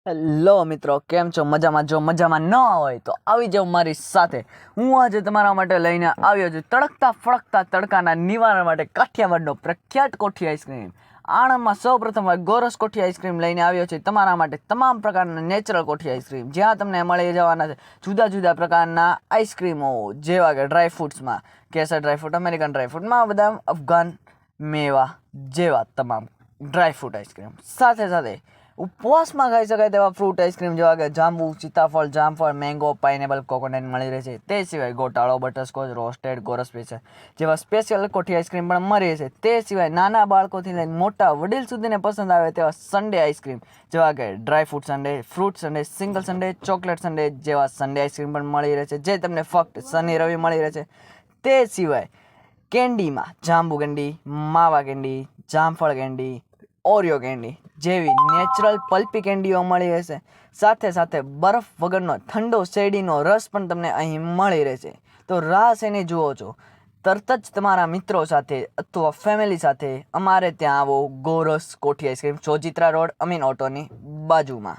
Hello મિત્રો, કેમ છો? મજામાં? જો મજામાં ન હોય તો આવી જાઓ મારી સાથે. હું આજે તમારા માટે લઈને આવ્યો છું તડકતા ફળકતા તડકાના નિવારણ માટે કાઠિયાવાડનો પ્રખ્યાત કોઠી આઈસ્ક્રીમ. આણંદમાં સૌપ્રથમ ગોરસ કોઠી આઈસ્ક્રીમ લઈને આવ્યો છે તમારા માટે. તમામ પ્રકારના નેચરલ કોઠી આઈસ્ક્રીમ જ્યાં તમને મળી જવાના છે જુદા જુદા પ્રકારના આઈસ્ક્રીમો, જેવા કે ડ્રાયફ્રૂટ્સમાં કેસર ડ્રાયફ્રૂટ, અમેરિકન ડ્રાયફ્રૂટમાં બદામ, અફઘાન મેવા જેવા તમામ ડ્રાયફ્રૂટ આઈસ્ક્રીમ. સાથે સાથે ઉપવાસમાં ખાઈ શકાય તેવા ફ્રૂટ આઈસ્ક્રીમ જેવા કે જાંબુ, સીતાફળ, જામફળ, મેંગો, પાઇનેપલ, કોકોનટ મળી રહે છે. તે સિવાય ગોટાળો, બટરસ્કોચ, રોસ્ટેડ, ગોરસ સ્પેશિયલ જેવા સ્પેશિયલ કોઠી આઈસ્ક્રીમ પણ મળી રહે છે. તે સિવાય નાના બાળકોથી લઈને મોટા વડીલ સુધીને પસંદ આવે તેવા સન્ડે આઈસ્ક્રીમ જેવા કે dry fruit Sunday, fruit Sunday, single Sunday, chocolate Sunday જેવા સન્ડે આઈસ્ક્રીમ પણ મળી રહે છે, જે તમને ફક્ત શનિ રવિ મળી રહે છે. તે સિવાય કેન્ડીમાં જાંબુ કેન્ડી, માવા કેન્ડી, જામફળ કેન્ડી, ઓરિયો કેન્ડી જેવી નેચરલ પલ્પી કેન્ડીઓ મળી રહેશે. સાથે સાથે બરફ વગરનો ઠંડો શેરડીનો રસ પણ તમને અહીં મળી રહેશે. તો રાહ શેની જુઓ છો? તરત જ તમારા મિત્રો સાથે અથવા ફેમિલી સાથે અમારે ત્યાં આવો. ગોરસ કોઠી આઈસ્ક્રીમ, સોજિત્રા રોડ, અમીન ઓટોની બાજુમાં.